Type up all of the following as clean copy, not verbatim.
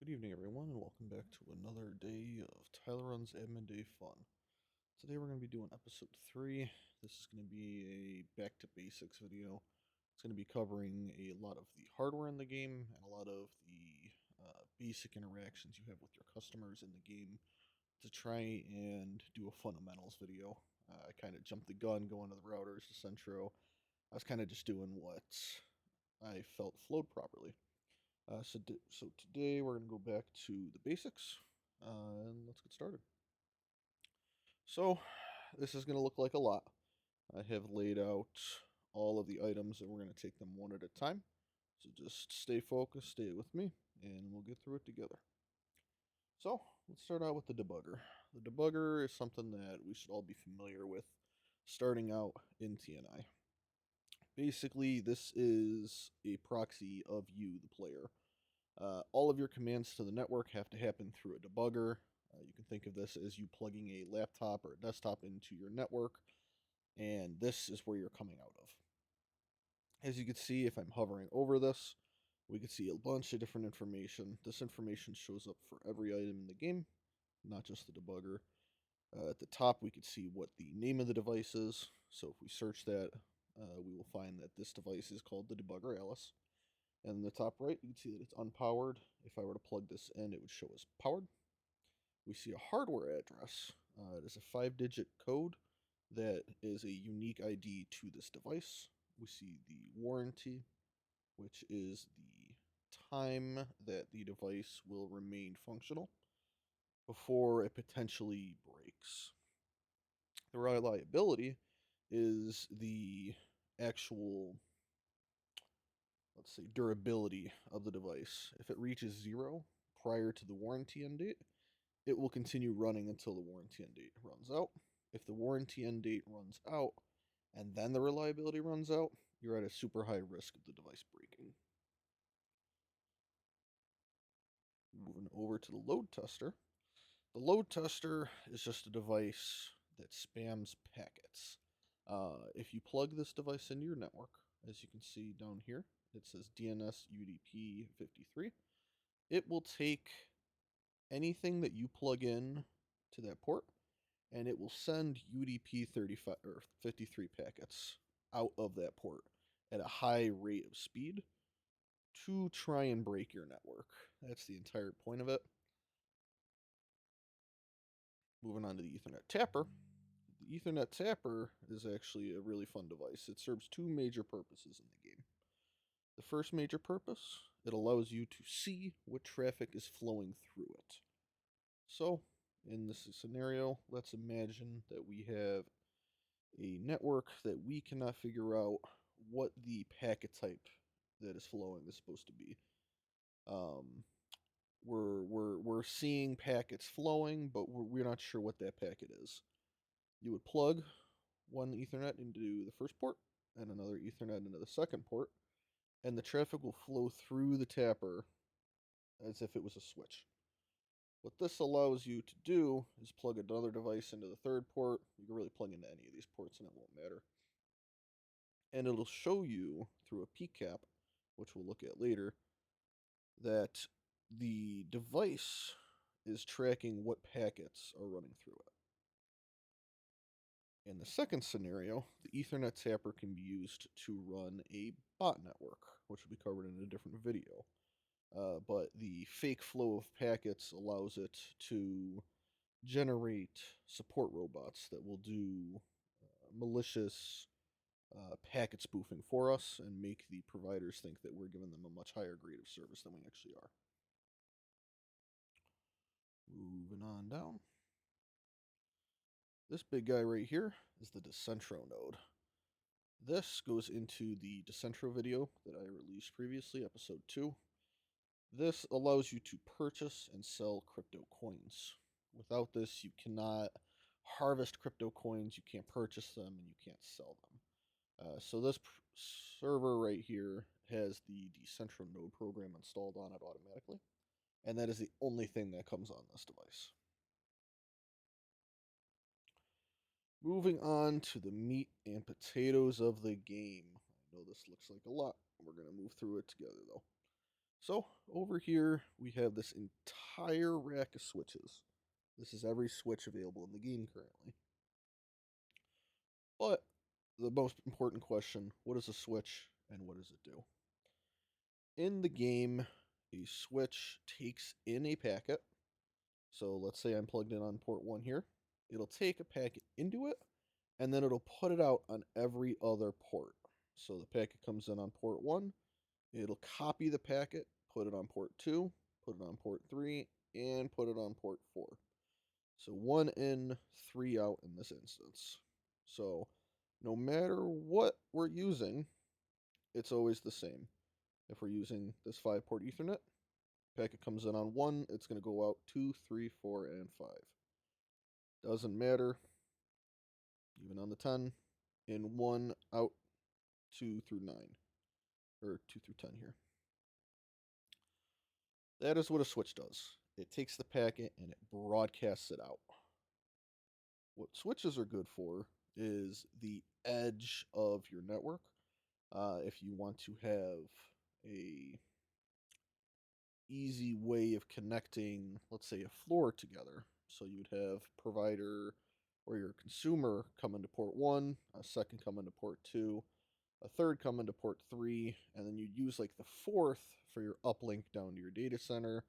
Good evening, everyone, and welcome back to another day of Tyleruns Admin Day Fun. Today we're going to be doing episode 3. This is going to be a back to basics video. It's going to be covering a lot of the hardware in the game and a lot of the basic interactions you have with your customers in the game to try and do a fundamentals video. I kind of jumped the gun going to the routers, Decentro. I was kind of just doing what I felt flowed properly. So today we're going to go back to the basics, and let's get started. So this is going to look like a lot. I have laid out all of the items, and we're going to take them one at a time. So just stay focused, stay with me, and we'll get through it together. So let's start out with the debugger. The debugger is something that we should all be familiar with starting out in TNI. Basically, this is a proxy of you, the player. All of your commands to the network have to happen through a debugger. You can think of this as you plugging a laptop or a desktop into your network, and this is where you're coming out of. As you can see, if I'm hovering over this, we can see a bunch of different information. This information shows up for every item in the game, not just the debugger. At the top, we can see what the name of the device is. So if we search that, we will find that this device is called the debugger Alice. And in the top right, you can see that it's unpowered. If I were to plug this in, it would show as powered. We see a hardware address. It is a 5-digit code that is a unique ID to this device. We see the warranty, which is the time that the device will remain functional before it potentially breaks. The reliability is the actual, let's say, durability of the device. If it reaches 0 prior to the warranty end date, it will continue running until the warranty end date runs out. If the warranty end date runs out and then the reliability runs out, you're at a super high risk of the device breaking. Moving over to the load tester. The load tester is just a device that spams packets. If you plug this device into your network, as you can see down here, it says DNS UDP 53. It will take anything that you plug in to that port, and it will send UDP 35 or 53 packets out of that port at a high rate of speed to try and break your network. That's the entire point of it. Moving on to the Ethernet tapper. The Ethernet tapper is actually a really fun device. It serves two major purposes in the game. The first major purpose, it allows you to see what traffic is flowing through it. So, in this scenario, let's imagine that we have a network that we cannot figure out what the packet type that is flowing is supposed to be. We're seeing packets flowing, but we're not sure what that packet is. You would plug one Ethernet into the first port and another Ethernet into the second port, and the traffic will flow through the tapper as if it was a switch. What this allows you to do is plug another device into the third port. You can really plug into any of these ports and it won't matter. And it'll show you through a PCAP, which we'll look at later, that the device is tracking what packets are running through it. In the second scenario, the Ethernet tapper can be used to run a bot network, which will be covered in a different video. But the fake flow of packets allows it to generate support robots that will do malicious packet spoofing for us and make the providers think that we're giving them a much higher grade of service than we actually are. Moving on down. This big guy right here is the Decentro node. This goes into the Decentro video that I released previously, episode 2. This allows you to purchase and sell crypto coins. Without this, you cannot harvest crypto coins, you can't purchase them, and you can't sell them. So this server right here has the Decentro node program installed on it automatically, and that is the only thing that comes on this device. Moving on to the meat and potatoes of the game. I know this looks like a lot. We're going to move through it together, though. So over here we have this entire rack of switches. This is every switch available in the game currently. But the most important question, what is a switch and what does it do? In the game, a switch takes in a packet. So let's say I'm plugged in on port 1 here. It'll take a packet into it, and then it'll put it out on every other port. So the packet comes in on port 1, it'll copy the packet, put it on port 2, put it on port 3, and put it on port 4. So 1 in, 3 out in this instance. So no matter what we're using, it's always the same. If we're using this 5-port Ethernet, packet comes in on 1, it's going to go out 2, 3, 4, and 5. Doesn't matter, even on the 10, in 1, out 2 through 9, or 2 through 10 here. That is what a switch does. It takes the packet and it broadcasts it out. What switches are good for is the edge of your network. If you want to have a easy way of connecting, let's say, a floor together. So you'd have provider or your consumer come into port 1, a second come into port 2, a third come into port 3, and then you'd use like the fourth for your uplink down to your data center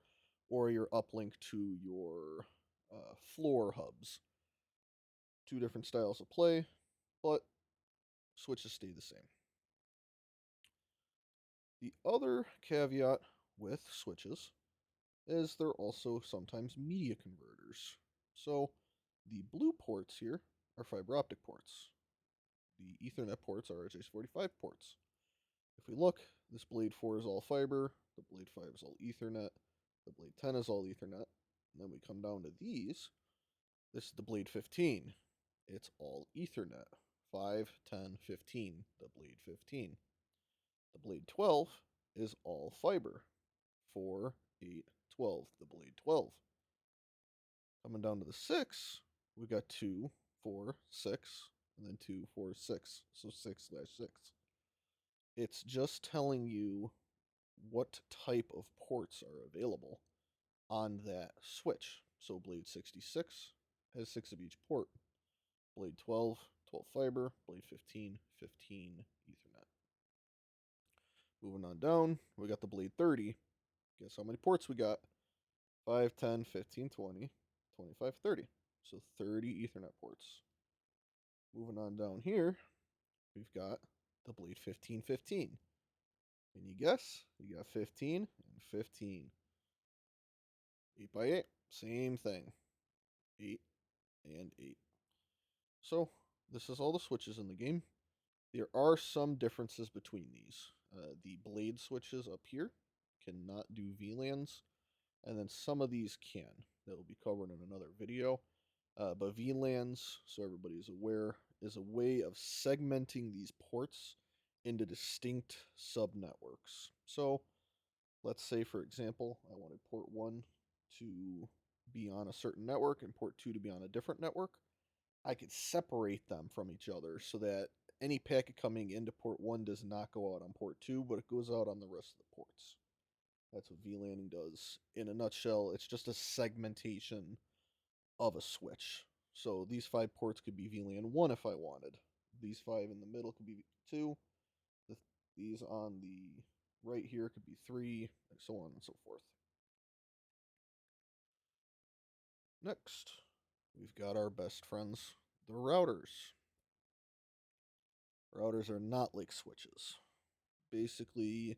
or your uplink to your floor hubs. Two different styles of play, but switches stay the same. The other caveat with switches is they're also sometimes media converters. So the blue ports here are fiber optic ports. The Ethernet ports are RJ45 ports. If we look, this Blade 4 is all fiber, the Blade 5 is all Ethernet, the Blade 10 is all Ethernet, and then we come down to these. This is the Blade 15. It's all Ethernet. 5, 10, 15, the Blade 15. The Blade 12 is all fiber. 4, 8, 12, the Blade 12. Coming down to the 6, we got 2, 4, 6, and then 2, 4, 6. So 6/6. It's just telling you what type of ports are available on that switch. So Blade 66 has 6 of each port. Blade 12, 12 fiber. Blade 15, 15 Ethernet. Moving on down, we got the Blade 30. Guess how many ports we got? 5, 10, 15, 20, 25, 30. So 30 Ethernet ports. Moving on down here, we've got the Blade 15, 15. Can you guess? You got 15 and 15. 8 by 8, same thing. 8 and 8. So this is all the switches in the game. There are some differences between these. The blade switches up here cannot do VLANs, and then some of these can. That will be covered in another video. But VLANs, so everybody's aware, is a way of segmenting these ports into distinct subnetworks. So let's say, for example, I wanted port 1 to be on a certain network and port 2 to be on a different network. I could separate them from each other so that any packet coming into port 1 does not go out on port 2, but it goes out on the rest of the ports. That's what VLANing does. In a nutshell, it's just a segmentation of a switch. So these 5 ports could be VLAN 1 if I wanted. These 5 in the middle could be 2. These on the right here could be 3, and so on and so forth. Next, we've got our best friends, the routers. Routers are not like switches. Basically,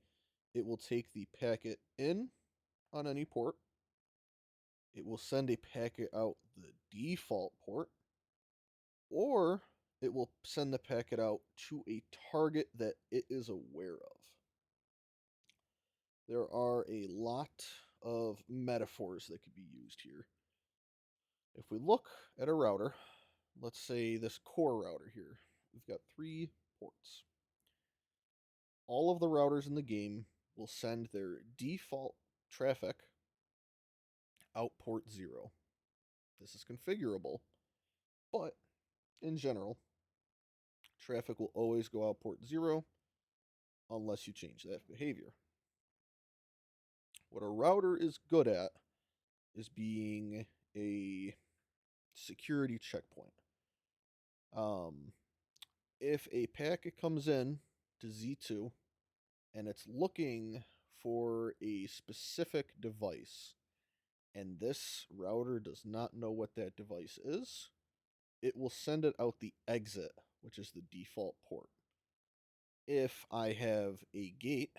it will take the packet in on any port. It will send a packet out the default port, or it will send the packet out to a target that it is aware of. There are a lot of metaphors that could be used here. If we look at a router, let's say this core router here, we've got 3 ports. All of the routers in the game will send their default traffic out port 0. This is configurable, but in general, traffic will always go out port 0 unless you change that behavior. What a router is good at is being a security checkpoint. If a packet comes in to Z2 and it's looking for a specific device, and this router does not know what that device is, it will send it out the exit, which is the default port. If I have a gate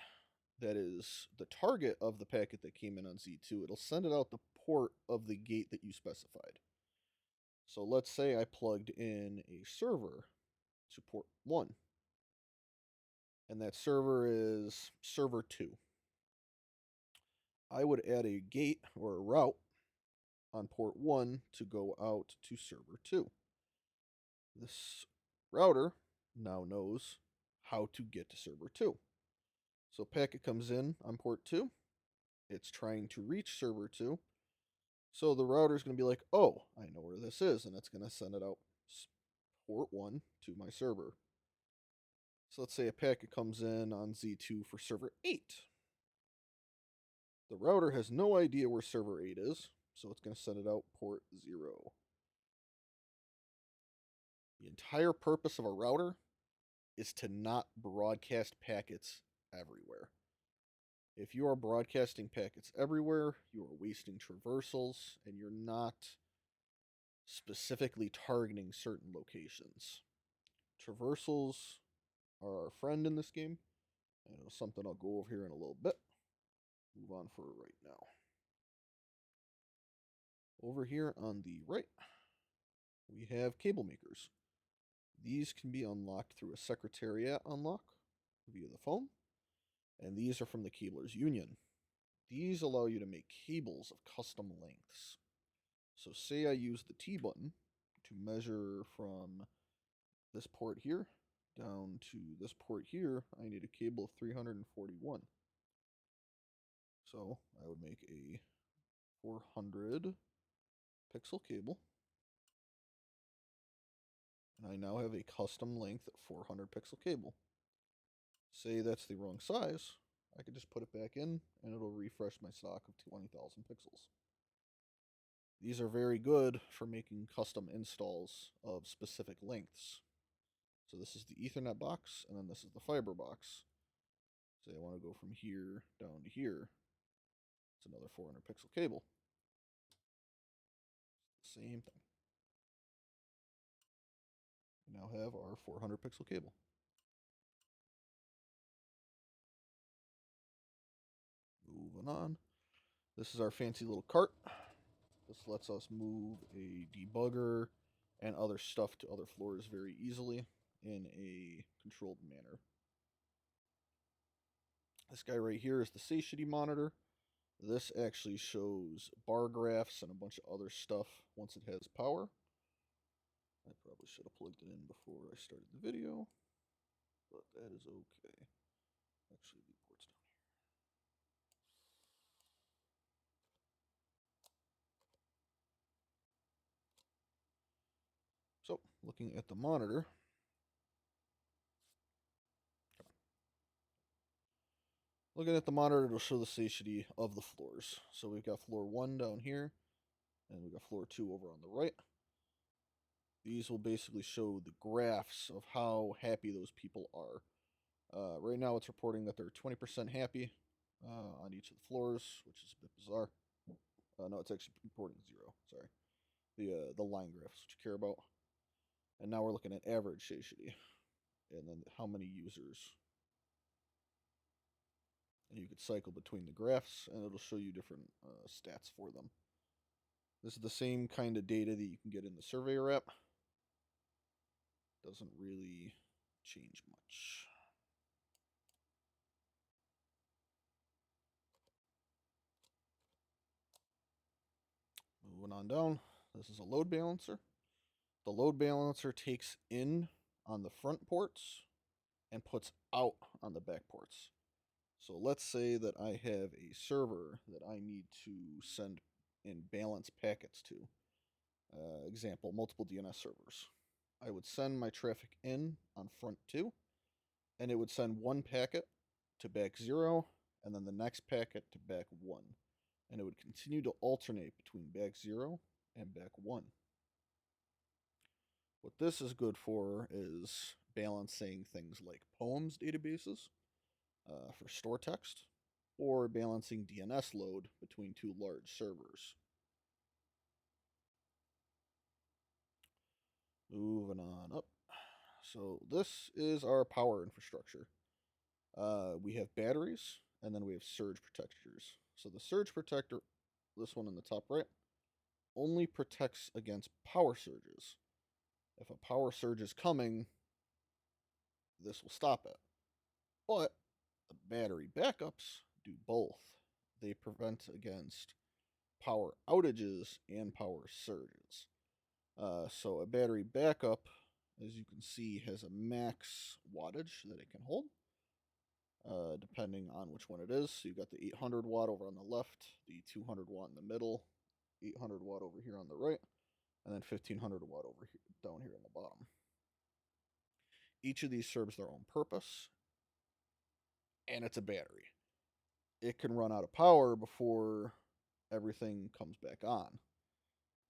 that is the target of the packet that came in on Z2, it'll send it out the port of the gate that you specified. So let's say I plugged in a server to port 1, and that server is server 2. I would add a gate or a route on port 1 to go out to server 2. This router now knows how to get to server 2. So packet comes in on port 2. It's trying to reach server 2. So the router is going to be like, oh, I know where this is, and it's going to send it out port 1 to my server. So let's say a packet comes in on Z2 for server 8. The router has no idea where server 8 is, so it's going to send it out port 0. The entire purpose of a router is to not broadcast packets everywhere. If you are broadcasting packets everywhere, you are wasting traversals, and you're not specifically targeting certain locations. Traversals are our friend in this game, and it's something I'll go over here in a little bit. Move on for right now. Over here on the right, we have cable makers. These can be unlocked through a secretariat unlock via the phone, and these are from the Cablers Union. These allow you to make cables of custom lengths. So say I use the T button to measure from this port here down to this port here. I need a cable of 341. So I would make a 400 pixel cable. And I now have a custom length 400 pixel cable. Say that's the wrong size, I could just put it back in and it'll refresh my stock of 20,000 pixels. These are very good for making custom installs of specific lengths. So this is the Ethernet box, and then this is the fiber box. Say I want to go from here down to here. It's another 400 pixel cable. Same thing. We now have our 400 pixel cable. Moving on. This is our fancy little cart. This lets us move a debugger and other stuff to other floors very easily in a controlled manner. This guy right here is the satiety monitor. This actually shows bar graphs and a bunch of other stuff once it has power. I probably should have plugged it in before I started the video, but that is okay. Actually, the port's down here. So, looking at the monitor, it'll show the satiety of the floors. So we've got floor 1 down here, and we've got floor 2 over on the right. These will basically show the graphs of how happy those people are. Right now it's reporting that they're 20% happy on each of the floors, which is a bit bizarre. No, it's actually reporting 0, sorry. The line graphs, which you care about. And now we're looking at average satiety, and then how many users. And you could cycle between the graphs, and it'll show you different stats for them. This is the same kind of data that you can get in the Surveyor app. Doesn't really change much. Moving on down, this is a load balancer. The load balancer takes in on the front ports and puts out on the back ports. So let's say that I have a server that I need to send and balance packets to. Example, multiple DNS servers. I would send my traffic in on front 2, and it would send one packet to back 0, and then the next packet to back 1. And it would continue to alternate between back 0 and back 1. What this is good for is balancing things like poems databases for store text, or balancing DNS load between two large servers. Moving on up. So this is our power infrastructure. We have batteries, and then we have surge protectors. So the surge protector, this one in the top right, only protects against power surges. If a power surge is coming, this will stop it. But the battery backups do both. They prevent against power outages and power surges. So a battery backup, as you can see, has a max wattage that it can hold, depending on which one it is. So you've got the 800 watt over on the left, the 200 watt in the middle, 800 watt over here on the right, and then 1500 watt over here, down here on the bottom. Each of these serves their own purpose, and it's a battery. It can run out of power before everything comes back on.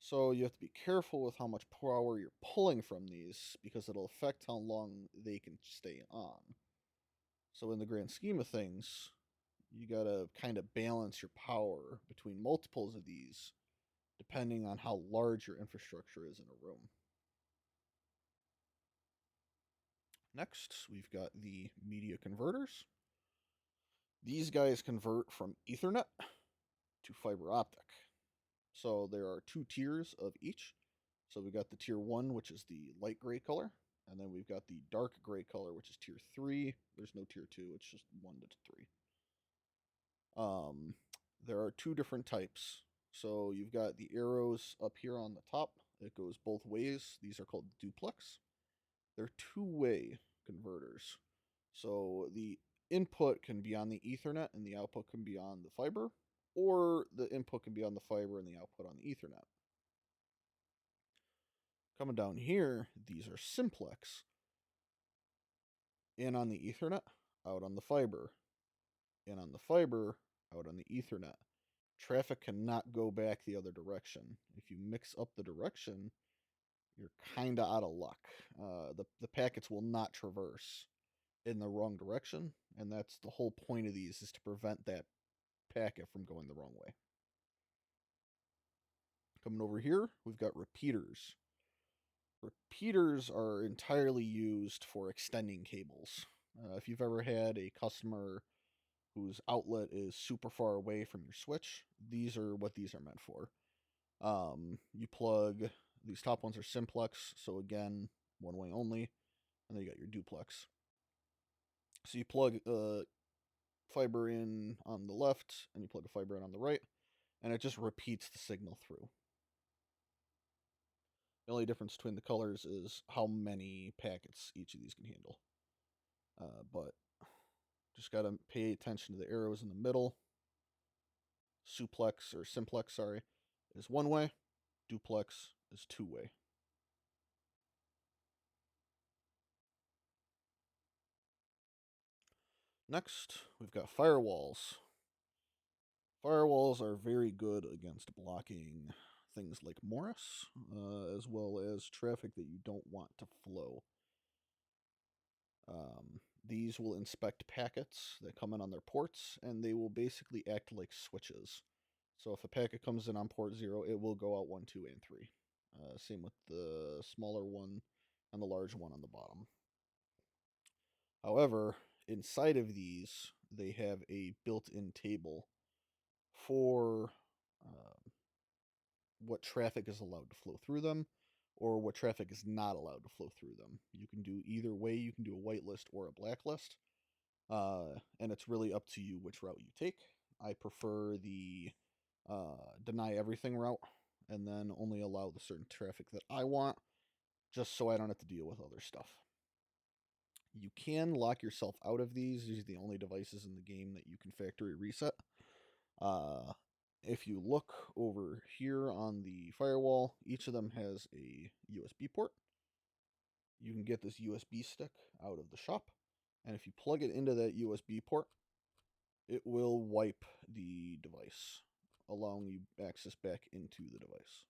So you have to be careful with how much power you're pulling from these, because it'll affect how long they can stay on. So in the grand scheme of things, you gotta kind of balance your power between multiples of these, depending on how large your infrastructure is in a room. Next, we've got the media converters. These guys convert from Ethernet to fiber optic. So there are 2 tiers of each. So we've got the tier 1, which is the light gray color, and then we've got the dark gray color, which is tier 3. There's no tier 2, it's just 1 to 3. There are 2 different types. So you've got the arrows up here on the top. It goes both ways. These are called duplex. They're 2-way converters. So the input can be on the Ethernet and the output can be on the fiber, or the input can be on the fiber and the output on the Ethernet. Coming down here, these are simplex. In on the Ethernet, out on the fiber. In on the fiber, out on the Ethernet. Traffic cannot go back the other direction. If you mix up the direction, you're kind of out of luck. The packets will not traverse in the wrong direction, and that's the whole point of these, is to prevent that packet from going the wrong way. Coming over here, we've got repeaters. Repeaters are entirely used for extending cables. If you've ever had a customer whose outlet is super far away from your switch, these are what these are meant for. You plug, these top ones are simplex, so again, one way only, and then you got your duplex. So you plug fiber in on the left, and you plug a fiber in on the right, and it just repeats the signal through. The only difference between the colors is how many packets each of these can handle. But just got to pay attention to the arrows in the middle. Simplex, is 1-way. Duplex is 2-way. Next, we've got firewalls. Firewalls are very good against blocking things like Morris, as well as traffic that you don't want to flow. These will inspect packets that come in on their ports, and they will basically act like switches. So if a packet comes in on port 0, it will go out 1, 2, and 3. Same with the smaller one and the large one on the bottom. However, inside of these, they have a built-in table for what traffic is allowed to flow through them, or what traffic is not allowed to flow through them. You can do either way. You can do a whitelist or a blacklist, and it's really up to you which route you take. I prefer the deny everything route, and then only allow the certain traffic that I want, just so I don't have to deal with other stuff. You can lock yourself out of these. These are the only devices in the game that you can factory reset. If you look over here on the firewall, each of them has a USB port. You can get this USB stick out of the shop, and if you plug it into that USB port, it will wipe the device, allowing you access back into the device.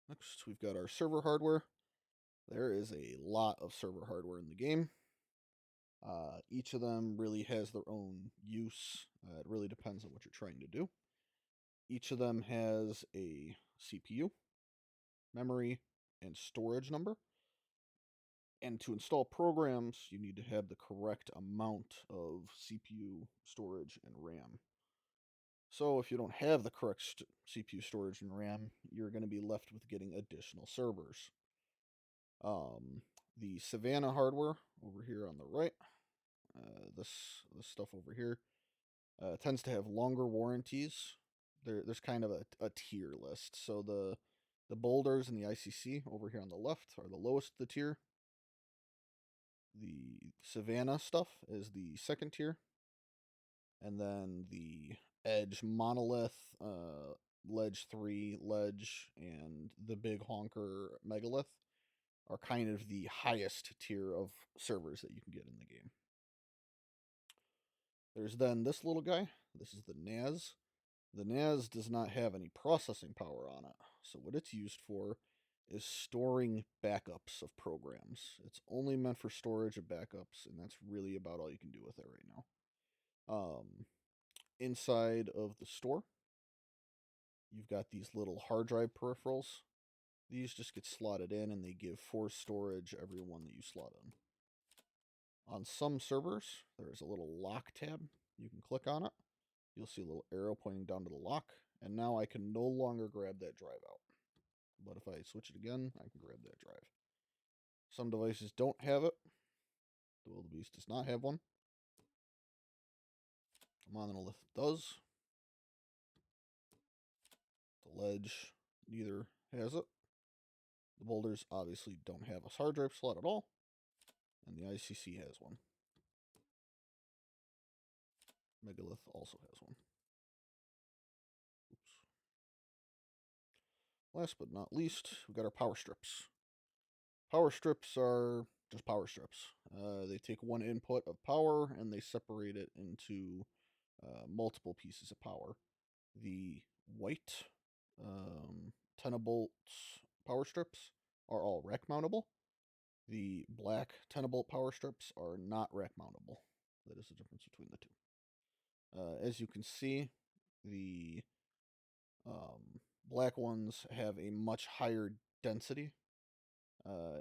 Next, we've got our server hardware. There is a lot of server hardware in the game. Each of them really has their own use. It really depends on what you're trying to do. Each of them has a CPU, memory, and storage number. And to install programs, you need to have the correct amount of CPU, storage, and RAM. So if you don't have the correct CPU, storage, and RAM, you're going to be left with getting additional servers. The Savannah hardware over here on the right, this stuff over here, tends to have longer warranties. There's kind of a tier list. So the boulders and the ICC over here on the left are the lowest of the tier. The Savannah stuff is the second tier. And then the Edge Monolith, Ledge 3, Ledge, and the Big Honker Megalith are kind of the highest tier of servers that you can get in the game. There's then this little guy. This is the NAS. The NAS does not have any processing power on it. So what it's used for is storing backups of programs. It's only meant for storage of backups, and that's really about all you can do with it right now. Inside of the store, you've got these little hard drive peripherals. These just get slotted in, and they give 4 storage every one that you slot in. On some servers, there is a little lock tab. You can click on it. You'll see a little arrow pointing down to the lock, and now I can no longer grab that drive out. But if I switch it again, I can grab that drive. Some devices don't have it. The Wildebeest does not have one. The Monolith does. The Ledge neither has it. The boulders obviously don't have a hard drive slot at all. And the ICC has one. Megalith also has one. Oops. Last but not least, we've got our power strips. Power strips are just power strips. They take one input of power and they separate it into multiple pieces of power. The white 10-volt power strips are all rack mountable. The black 10-volt power strips are not rack mountable. That is the difference between the two. As you can see, the black ones have a much higher density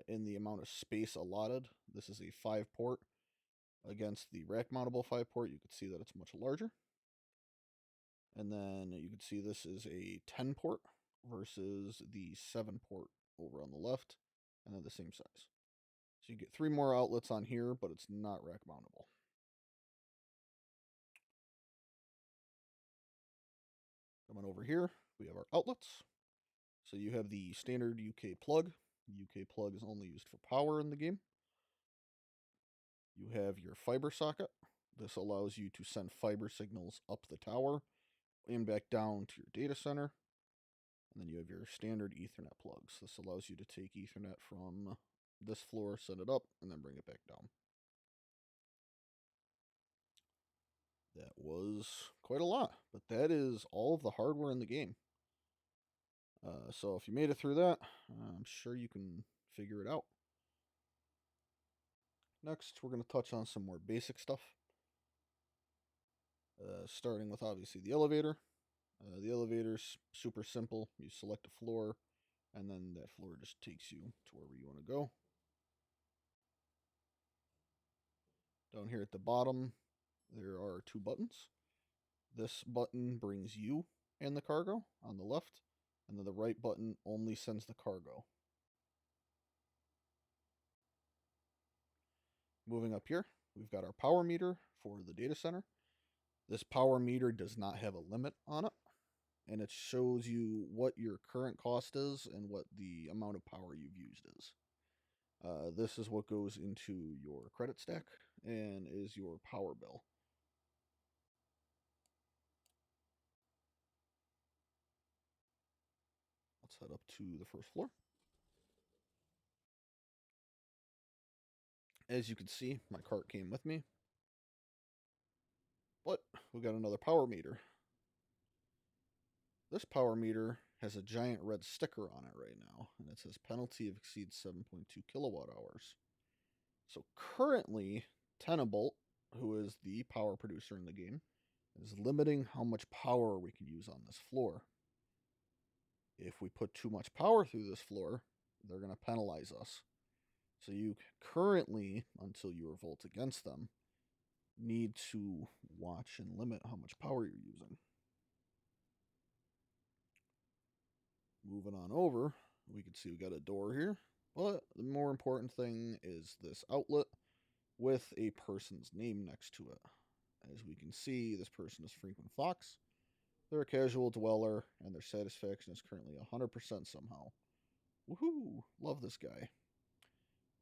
in the amount of space allotted. This is a 5-port against the rack mountable 5-port. You can see that it's much larger. And then you can see this is a 10-port versus the 7-port over on the left, and they're the same size. So you get 3 more outlets on here, but it's not rack mountable. Coming over here, we have our outlets. So you have the standard UK plug. The UK plug is only used for power in the game. You have your fiber socket. This allows you to send fiber signals up the tower and back down to your data center. And then you have your standard Ethernet plugs. This allows you to take Ethernet from this floor, send it up, and then bring it back down. That was quite a lot, but that is all of the hardware in the game. So if you made it through that, I'm sure you can figure it out. Next, we're going to touch on some more basic stuff. Starting with obviously the elevator. The elevator's super simple. You select a floor, and then that floor just takes you to wherever you want to go. Down here at the bottom, there are 2 buttons. This button brings you and the cargo on the left, and then the right button only sends the cargo. Moving up here, we've got our power meter for the data center. This power meter does not have a limit on it, and it shows you what your current cost is and what the amount of power you've used is. This is what goes into your credit stack and is your power bill. Let's head up to the first floor. As you can see, my cart came with me. But we got another power meter. This power meter has a giant red sticker on it right now, and it says penalty if exceeds 7.2 kilowatt hours. So currently, Tenable, who is the power producer in the game, is limiting how much power we can use on this floor. If we put too much power through this floor, they're going to penalize us. So you currently, until you revolt against them, need to watch and limit how much power you're using. Moving on over, we can see we got a door here, but the more important thing is this outlet with a person's name next to it. As we can see, this person is Frequent Fox. They're a casual dweller, and their satisfaction is currently 100% somehow. Woohoo! Love this guy.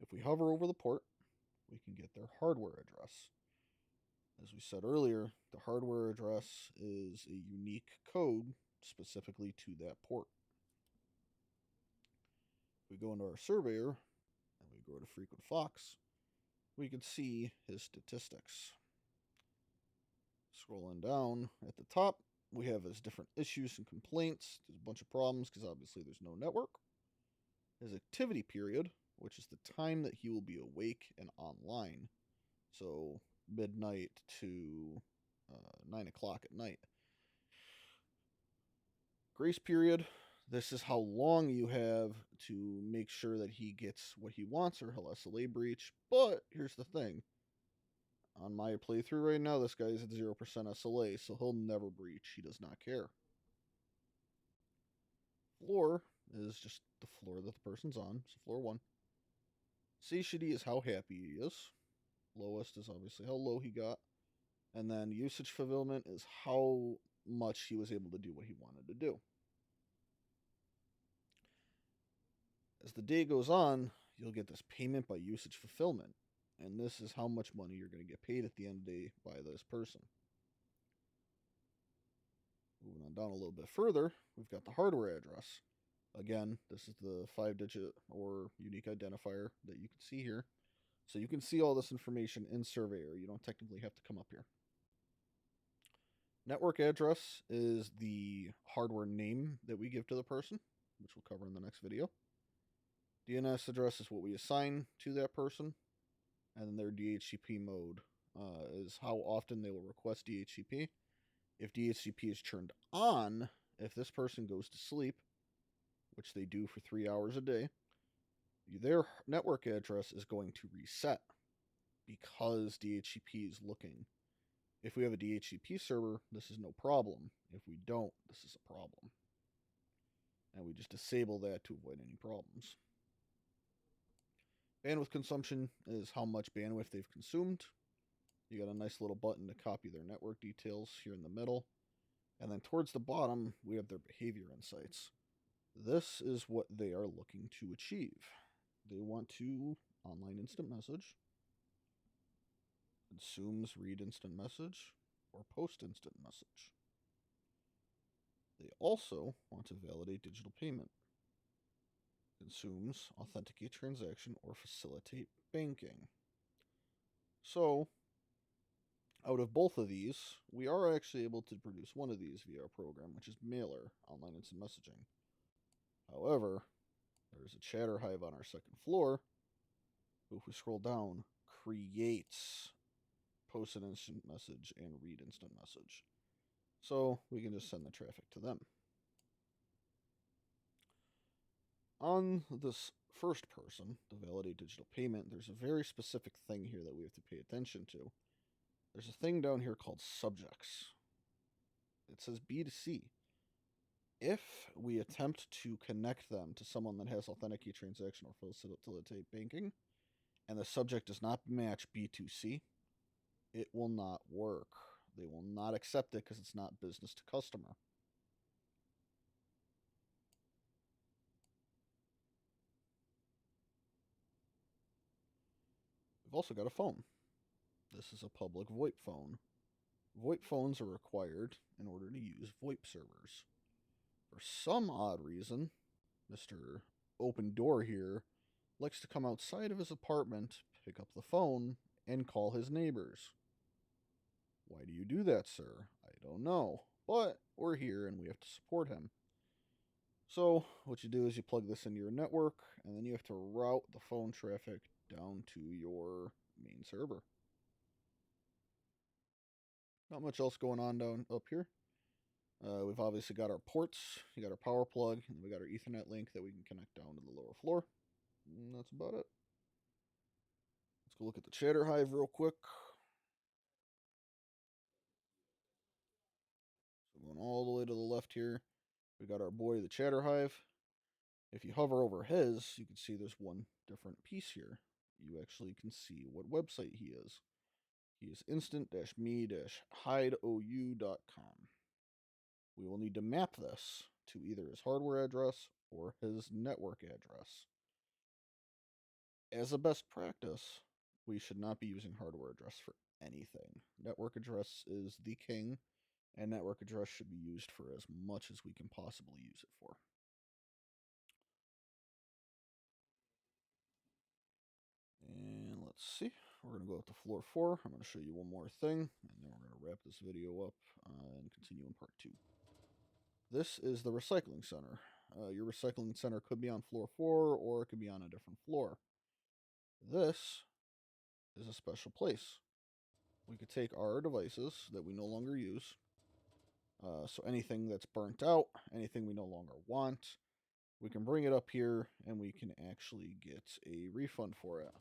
If we hover over the port, we can get their hardware address. As we said earlier, the hardware address is a unique code specifically to that port. If we go into our surveyor and we go to Frequent Fox, we can see his statistics. Scrolling down at the top, we have his different issues and complaints. There's a bunch of problems because obviously there's no network. His activity period, which is the time that he will be awake and online. So midnight to 9 o'clock at night. Grace period, this is how long you have to make sure that he gets what he wants or he'll SLA breach. But here's the thing. On my playthrough right now, this guy is at 0% SLA, so he'll never breach. He does not care. Floor is just the floor that the person's on, so floor 1. Satiety is how happy he is. Lowest is obviously how low he got. And then usage fulfillment is how much he was able to do what he wanted to do. As the day goes on, you'll get this payment by usage fulfillment. And this is how much money you're going to get paid at the end of the day by this person. Moving on down a little bit further, we've got the hardware address. Again, this is the 5-digit or unique identifier that you can see here. So you can see all this information in Surveyor. You don't technically have to come up here. Network address is the hardware name that we give to the person, which we'll cover in the next video. DNS address is what we assign to that person. And then their DHCP mode is how often they will request DHCP. If DHCP is turned on, if this person goes to sleep, which they do for 3 hours a day, their network address is going to reset because DHCP is looking. If we have a DHCP server, this is no problem. If we don't, this is a problem. And we just disable that to avoid any problems. Bandwidth consumption is how much bandwidth they've consumed. You got a nice little button to copy their network details here in the middle. And then towards the bottom, we have their behavior insights. This is what they are looking to achieve. They want to online instant message, consumes read instant message, or post instant message. They also want to validate digital payment, consumes authenticate transaction, or facilitate banking. So, out of both of these, we are actually able to produce one of these via our program, which is Mailer, online instant messaging. However, there's a chatter hive on our second floor, who, if we scroll down, creates post an instant message and read instant message. So we can just send the traffic to them. On this first person, the validate digital payment, there's a very specific thing here that we have to pay attention to. There's a thing down here called subjects. It says B2C. If we attempt to connect them to someone that has authenticate transaction or facilitate banking, and the subject does not match B2C, it will not work. They will not accept it because it's not business to customer. We've also got a phone. This is a public VoIP phone. VoIP phones are required in order to use VoIP servers. For some odd reason, Mr. Open Door here likes to come outside of his apartment, pick up the phone and call his neighbors. Why do you do that, sir? I don't know. But we're here and we have to support him. So what you do is you plug this into your network, and then you have to route the phone traffic down to your main server. Not much else going on down up here. We've obviously got our ports, you got our power plug, and we got our Ethernet link that we can connect down to the lower floor. And that's about it. Let's go look at the chatter hive real quick. So going all the way to the left here, we got our boy the chatter hive. If you hover over his, you can see there's one different piece here. You actually can see what website he is. He is instant-me-hideou.com. We will need to map this to either his hardware address or his network address. As a best practice, we should not be using hardware address for anything. Network address is the king, and network address should be used for as much as we can possibly use it for. And let's see. We're going to go up to floor 4. I'm going to show you one more thing, and then we're going to wrap this video up and continue in part 2. This is the recycling center. Your recycling center could be on floor 4, or it could be on a different floor. This is a special place. We could take our devices that we no longer use, so anything that's burnt out, anything we no longer want, we can bring it up here and we can actually get a refund for it.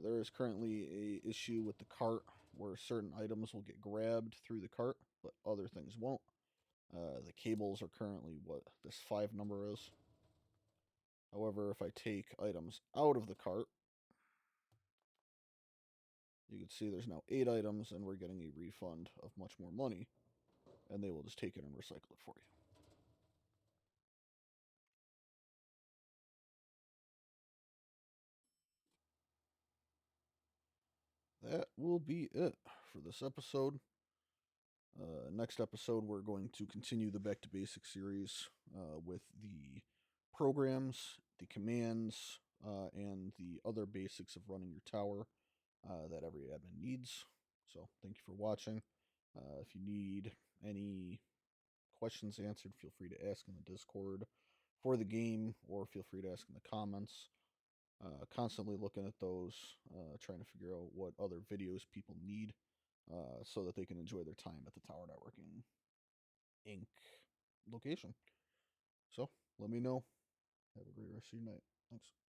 There is currently a issue with the cart where certain items will get grabbed through the cart, but other things won't. The cables are currently what this 5 number is. However, if I take items out of the cart, you can see there's now 8 items and we're getting a refund of much more money, and they will just take it and recycle it for you. That will be it for this episode. Next episode, we're going to continue the Back to Basics series with the programs, the commands, and the other basics of running your tower that every admin needs. So thank you for watching. If you need any questions answered, feel free to ask in the Discord for the game, or feel free to ask in the comments. Constantly looking at those, trying to figure out what other videos people need so that they can enjoy their time at the Tower Networking Inc. location. So let me know. Have a great rest of your night. Thanks.